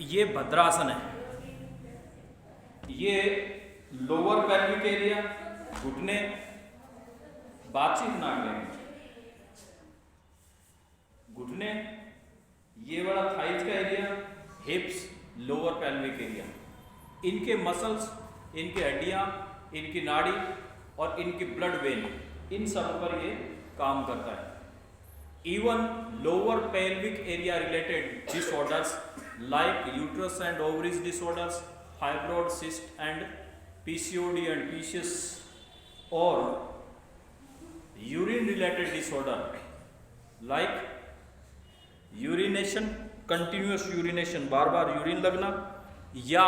ये भद्रासन है। ये लोअर पेल्विक एरिया, घुटने, बातचीत ना करें, घुटने, ये वाला थाइज का एरिया, हिप्स, लोअर पेल्विक एरिया, इनके मसल्स, इनकी हड्डियां, इनकी नाड़ी और इनकी ब्लड वेन, इन सब पर ये काम करता है। Even lower pelvic area related disorders like uterus and ovaries disorders, fibroid, cyst and PCOD and PCS, और urine related disorder like urination, continuous urination, बार बार यूरिन लगना या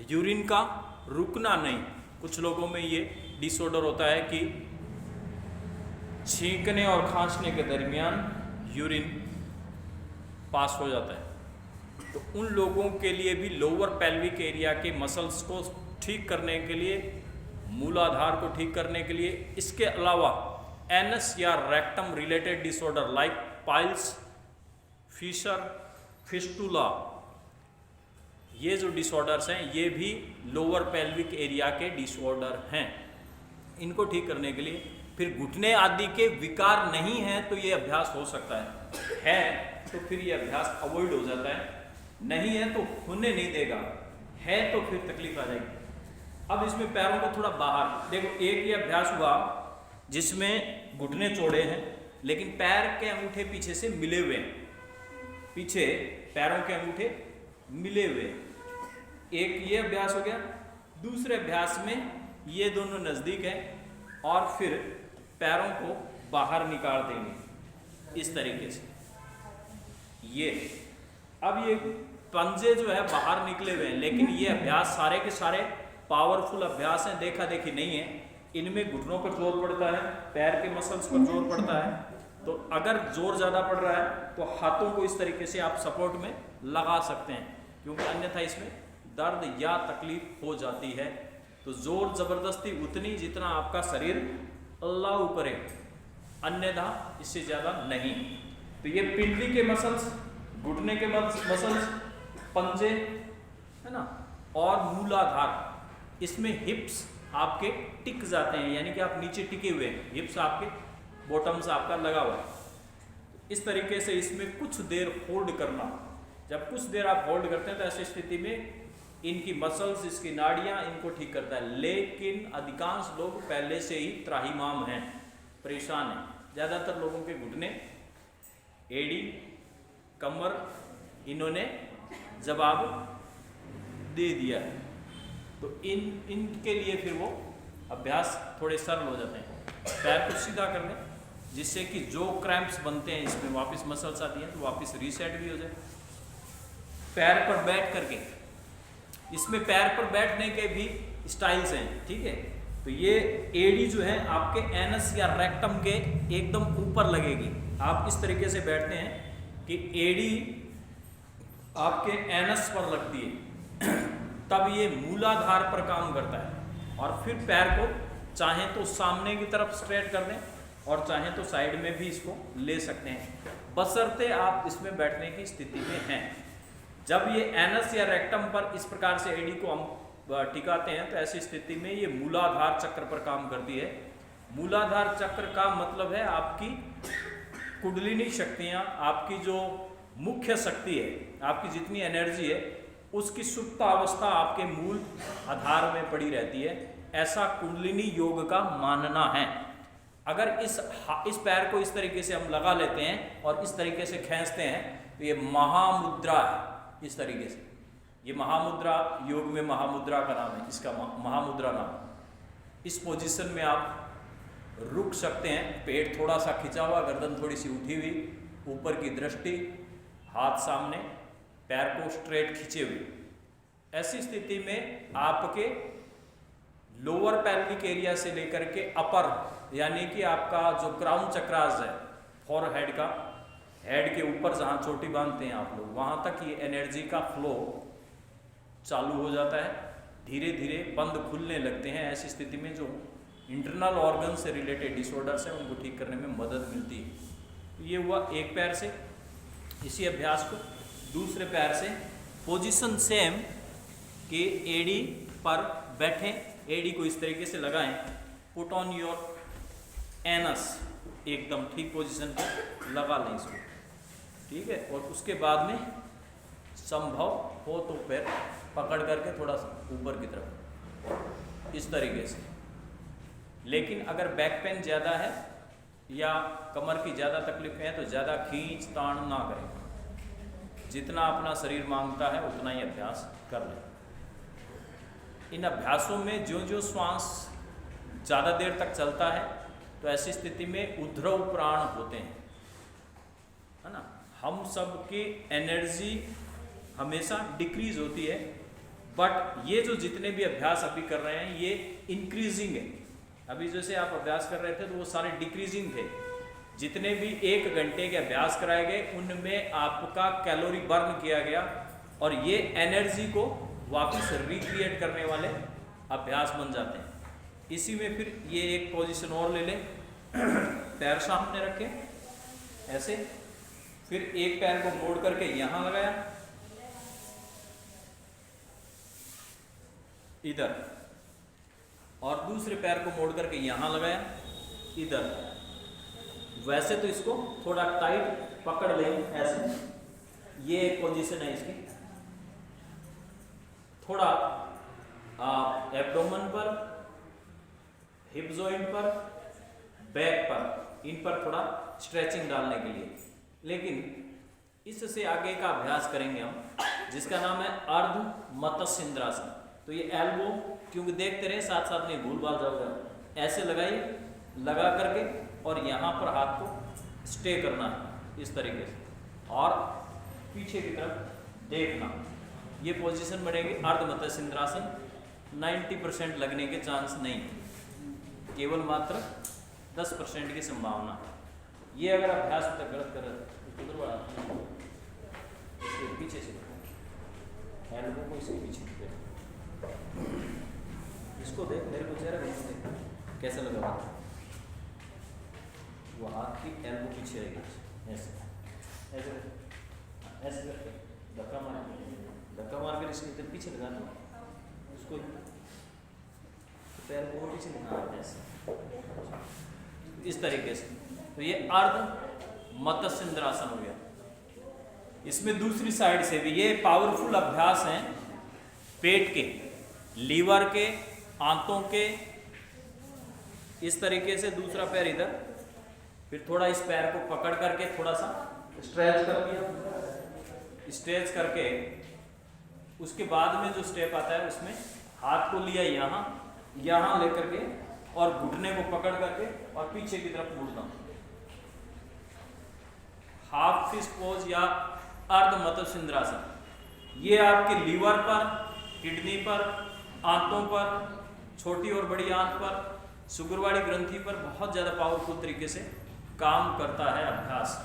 यूरिन का रुकना नहीं। कुछ लोगों में ये डिसऑर्डर होता है कि छींकने और खांसने के दरमियान यूरिन पास हो जाता है। तो उन लोगों के लिए भी लोअर पेल्विक एरिया के मसल्स को ठीक करने के लिए, मूलाधार को ठीक करने के लिए, इसके अलावा एनस या rectum related disorder like piles, fissure, fistula, ये जो डिसऑर्डर्स हैं ये भी लोअर पेल्विक एरिया के डिसऑर्डर हैं। इनको ठीक करने के लिए फिर घुटने आदि के विकार नहीं है तो ये अभ्यास हो सकता है तो फिर ये अभ्यास अवॉइड हो जाता है, नहीं है तो होने नहीं देगा, है तो फिर तकलीफ आ जाएगी। अब इसमें पैरों को थोड़ा बाहर देखो, एक ये अभ्यास हुआ जिसमें घुटने चौड़े हैं लेकिन पैर के अंगूठे पीछे से मिले हुए हैं, पीछे पैरों के अंगूठे मिले हुए, एक ये अभ्यास हो गया। दूसरे अभ्यास में ये दोनों नज़दीक हैं और फिर पैरों को बाहर निकाल देंगे इस तरीके से। ये अब ये पंजे जो है बाहर निकले हुए हैं, लेकिन ये अभ्यास सारे के सारे पावरफुल अभ्यास हैं, देखा देखी नहीं है। इनमें घुटनों पर जोर पड़ता है, पैर के मसल्स पर जोर पड़ता है। तो अगर जोर ज़्यादा पड़ रहा है तो हाथों को इस तरीके से आप सपोर्ट में लगा सकते हैं, क्योंकि अन्यथा इसमें दर्द या तकलीफ हो जाती है। तो जोर ज़बरदस्ती उतनी जितना आपका शरीर अल्लाह करे, अन्यथा इससे ज़्यादा नहीं। तो ये पिंडली के मसल्स, घुटने के मसल्स, पंजे, है ना, और मूलाधार, इसमें हिप्स आपके टिक जाते हैं, यानी कि आप नीचे टिके हुए हैं, हिप्स आपके बॉटम से आपका लगा हुआ है। इस तरीके से इसमें कुछ देर होल्ड करना। जब कुछ देर आप होल्ड करते हैं तो ऐसी स्थिति में इनकी मसल्स, इसकी नाड़ियाँ, इनको ठीक करता है। लेकिन अधिकांश लोग पहले से ही त्राहिमाम हैं, परेशान हैं। ज़्यादातर लोगों के घुटने, एड़ी, कमर, इन्होंने जवाब दे दिया है। तो इनके लिए फिर वो अभ्यास थोड़े सरल हो जाते हैं। पैर को सीधा कर लें जिससे कि जो क्रैम्प्स बनते हैं इसमें वापस मसल्स आती हैं तो वापस रीसेट भी हो जाए। पैर पर बैठ करके, इसमें पैर पर बैठने के भी स्टाइल्स हैं, ठीक है। तो ये एड़ी जो है आपके एनस या रेक्टम के एकदम ऊपर लगेगी। आप इस तरीके से बैठते हैं कि एड़ी आपके एनस पर लगती है तब ये मूलाधार पर काम करता है। और फिर पैर को चाहें तो सामने की तरफ स्ट्रेट कर दें और चाहें तो साइड में भी इसको ले सकते हैं, बशर्ते आप इसमें बैठने की स्थिति में हैं। जब ये एनस या रेक्टम पर इस प्रकार से एडी को हम टिकाते हैं तो ऐसी स्थिति में ये मूलाधार चक्र पर काम करती है। मूलाधार चक्र का मतलब है आपकी कुंडलिनी शक्तियाँ, आपकी जो मुख्य शक्ति है, आपकी जितनी एनर्जी है उसकी सुप्त अवस्था आपके मूल आधार में पड़ी रहती है, ऐसा कुंडलिनी योग का मानना है। अगर इस पैर को इस तरीके से हम लगा लेते हैं और इस तरीके से खींचते हैं तो ये महामुद्रा है। इस तरीके से ये महामुद्रा, योग में महामुद्रा का नाम है, इसका महामुद्रा नाम। इस पोजीशन में आप रुक सकते हैं, पेट थोड़ा सा खिंचा हुआ, गर्दन थोड़ी सी उठी हुई, ऊपर की दृष्टि, हाथ सामने, पैर को स्ट्रेट खींचे हुए। ऐसी स्थिति में आपके लोअर पेल्विक एरिया से लेकर के अपर, यानी कि आपका जो क्राउन चक्रास है, फॉरहेड का, हेड के ऊपर जहाँ चोटी बांधते हैं आप लोग, वहाँ तक ये एनर्जी का फ्लो चालू हो जाता है। धीरे धीरे बंद खुलने लगते हैं। ऐसी स्थिति में जो इंटरनल ऑर्गन से रिलेटेड डिसऑर्डर्स हैं उनको ठीक करने में मदद मिलती है। तो ये हुआ एक पैर से। इसी अभ्यास को दूसरे पैर से पोजीशन सेम कि एडी पर बैठें, एडी को इस तरीके से लगाएं, पुट ऑन योर एनस, एकदम ठीक पोजीशन पर लगा लें इसको, ठीक है। और उसके बाद में संभव हो तो पैर पकड़ करके थोड़ा सा ऊपर की तरफ इस तरीके से। लेकिन अगर बैक पेन ज़्यादा है या कमर की ज़्यादा तकलीफ है तो ज़्यादा खींच ताण ना करें, जितना अपना शरीर मांगता है उतना ही अभ्यास कर लें। इन अभ्यासों में जो जो श्वास ज़्यादा देर तक चलता है तो ऐसी स्थिति में उद्रव प्राण होते हैं, है ना। हम सब की एनर्जी हमेशा डिक्रीज होती है, बट ये जो जितने भी अभ्यास अभी कर रहे हैं ये इंक्रीजिंग है। अभी जैसे आप अभ्यास कर रहे थे तो वो सारे डिक्रीजिंग थे। जितने भी 1 घंटे के अभ्यास कराए गए उनमें आपका कैलोरी बर्न किया गया और ये एनर्जी को वापस रिक्रिएट करने वाले अभ्यास बन जाते हैं। इसी में फिर ये एक पोजीशन और ले लें, पैर सामने रखें ऐसे, फिर एक पैर को मोड़ करके यहाँ लगाया इधर, और दूसरे पैर को मोड़ करके यहाँ लगाया इधर। वैसे तो इसको थोड़ा टाइट पकड़ लें ऐसे, ये एक पोजीशन है इसकी। थोड़ा एब्डोमेन पर, हिप जॉइंट पर, बैक पर, इन पर थोड़ा स्ट्रेचिंग डालने के लिए। लेकिन इससे आगे का अभ्यास करेंगे हम जिसका नाम है अर्ध मत्स्य इंद्रासन। तो ये एल्बो, क्योंकि देखते रहे साथ साथ में भूल भाल जाओगे, ऐसे लगाइए, लगा करके और यहाँ पर हाथ को स्टे करना है इस तरीके से और पीछे की तरफ देखना। ये पोजीशन बनेगी अर्ध मत्स्य इंद्रासन। 90% लगने के चांस नहीं, केवल मात्र 10% की संभावना। ये अगर अभ्यास तक गलत कर इसके पीछे से एल्बो को इसके पीछे इसको देख, मेरे को चेहरा देख कैसा लगा, वो हाथ की एल्बो पीछे रहेगी ऐसे ऐसे ऐसे करके धक्का मार कर इसके इधर पीछे लगा दो उसको, पैर को पीछे लगाना ऐसे इस तरीके से। तो ये अर्ध मत्स्य इंद्रासन हो गया। इसमें दूसरी साइड से भी ये पावरफुल अभ्यास हैं, पेट के, लीवर के, आंतों के। इस तरीके से दूसरा पैर इधर, फिर थोड़ा इस पैर को पकड़ करके थोड़ा सा स्ट्रेच कर दिया, स्ट्रेच करके उसके बाद में जो स्टेप आता है उसमें हाथ को लिया यहाँ लेकर के और घुटने को पकड़ करके और पीछे की तरफ मुड़ना। हाफ फिस्ट पोज या अर्ध मत्स्य इंद्रासन। ये आपके लीवर पर, किडनी पर, आंतों पर, छोटी और बड़ी आंत पर, शुगरवाड़ी ग्रंथि पर बहुत ज़्यादा पावरफुल तरीके से काम करता है अभ्यास,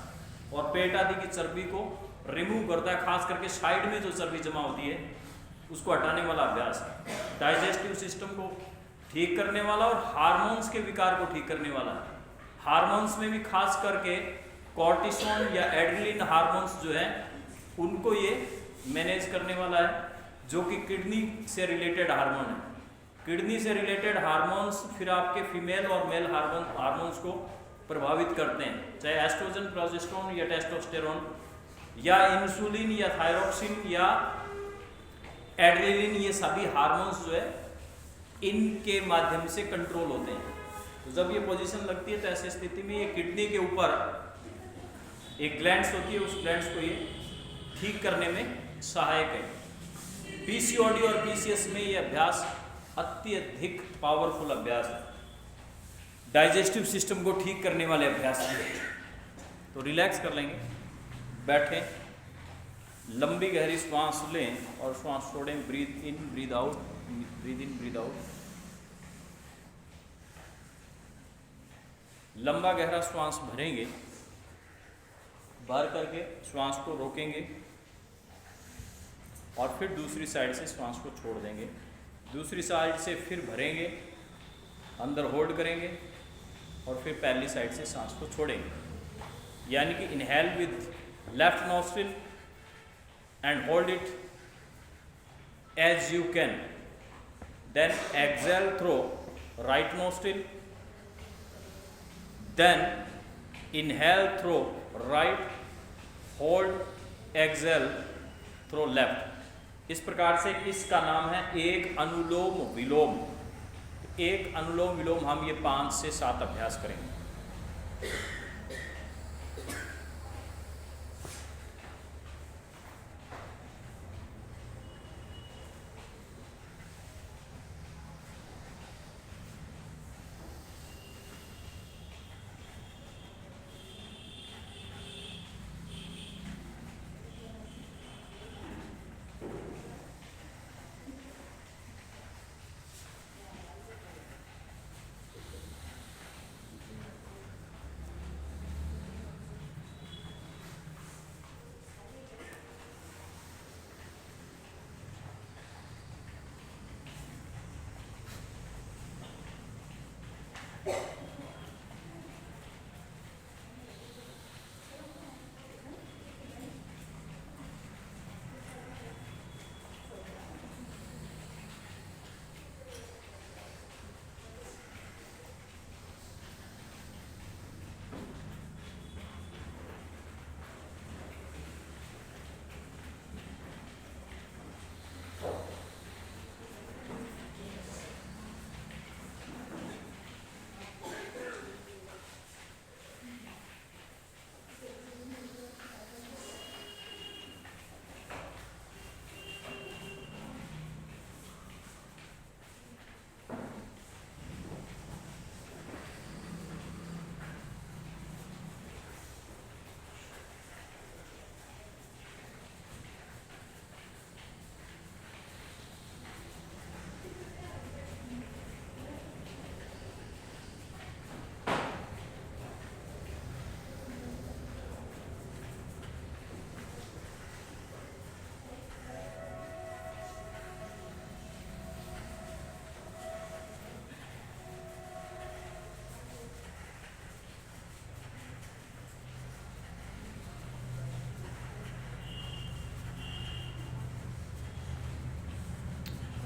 और पेट आदि की चर्बी को रिमूव करता है, खास करके साइड में जो चर्बी जमा होती है उसको हटाने वाला अभ्यास है। डाइजेस्टिव सिस्टम को ठीक करने वाला और हार्मोन्स के विकार को ठीक करने वाला है। हार्मोन्स में भी खास करके कॉर्टिसोन या एड्रेनलिन हार्मोन्स जो है उनको ये मैनेज करने वाला है, जो कि किडनी से रिलेटेड हार्मोन है। किडनी से रिलेटेड हार्मोन्स फिर आपके फीमेल और मेल हार्मोन्स को प्रभावित करते हैं, चाहे एस्ट्रोजन, प्रोजेस्टेरोन या टेस्टोस्टेरोन या इंसुलिन या थायरोक्सिन या एड्रेनलिन, ये सभी हार्मोन्स जो है इनके माध्यम से कंट्रोल होते हैं। तो जब ये पोजीशन लगती है तो ऐसी स्थिति में ये किडनी के ऊपर एक ग्लैंड्स होती है, उस ग्लैंड्स को ये ठीक करने में सहायक है। पीसीओडी और पीसीएस में ये अभ्यास अत्यधिक पावरफुल अभ्यास है, डाइजेस्टिव सिस्टम को ठीक करने वाले अभ्यास है। तो रिलैक्स कर लेंगे, बैठें, लंबी गहरी श्वास लें और श्वास छोड़ें। ब्रीथ इन, ब्रीथ आउट, ब्रीथ इन, ब्रीथ आउट। लंबा गहरा श्वास भरेंगे, भर करके श्वास को रोकेंगे और फिर दूसरी साइड से श्वास को छोड़ देंगे। दूसरी साइड से फिर भरेंगे, अंदर होल्ड करेंगे और फिर पहली साइड से सांस को छोड़ेंगे। यानी कि inhale with left nostril and hold it as you can. Then exhale through right nostril. Then inhale through right, hold, exhale through left। इस प्रकार से इसका नाम है एक अनुलोम विलोम। एक अनुलोम विलोम हम ये 5 से 7 अभ्यास करेंगे।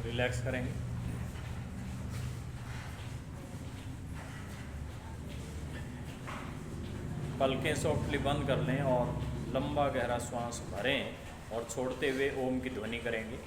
रिलैक्स करेंगे। पलकें सॉफ्टली बंद कर लें और लंबा गहरा श्वास भरें और छोड़ते हुए ओम की ध्वनि करेंगे।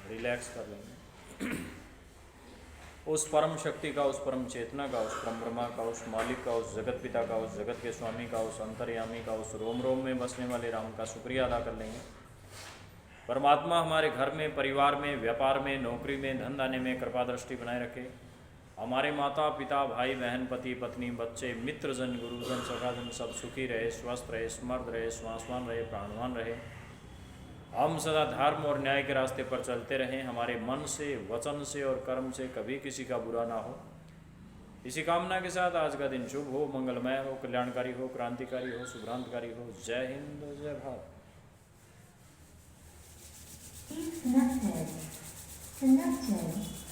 रिलैक्स कर लेंगे। उस परम शक्ति का, उस परम चेतना का, उस परम ब्रह्मा का, उस मालिक का, उस जगत पिता का, उस जगत के स्वामी का, उस अंतर्यामी का, उस रोम रोम में बसने वाले राम का शुक्रिया अदा कर लेंगे। परमात्मा हमारे घर में, परिवार में, व्यापार में, नौकरी में, धन दाने में कृपा दृष्टि बनाए रखे। हमारे माता पिता भाई बहन पति पत्नी बच्चे मित्रजन गुरुजन सखाजन सब सुखी रहे, स्वस्थ रहे, समर्थ रहे, श्वासवान रहे, प्राणवान रहे। हम सदा धर्म और न्याय के रास्ते पर चलते रहें। हमारे मन से, वचन से और कर्म से कभी किसी का बुरा ना हो। इसी कामना के साथ आज का दिन शुभ हो, मंगलमय हो, कल्याणकारी हो, क्रांतिकारी हो, शुभ्रांतकारी हो। जय हिंद, जय भारत। Connected.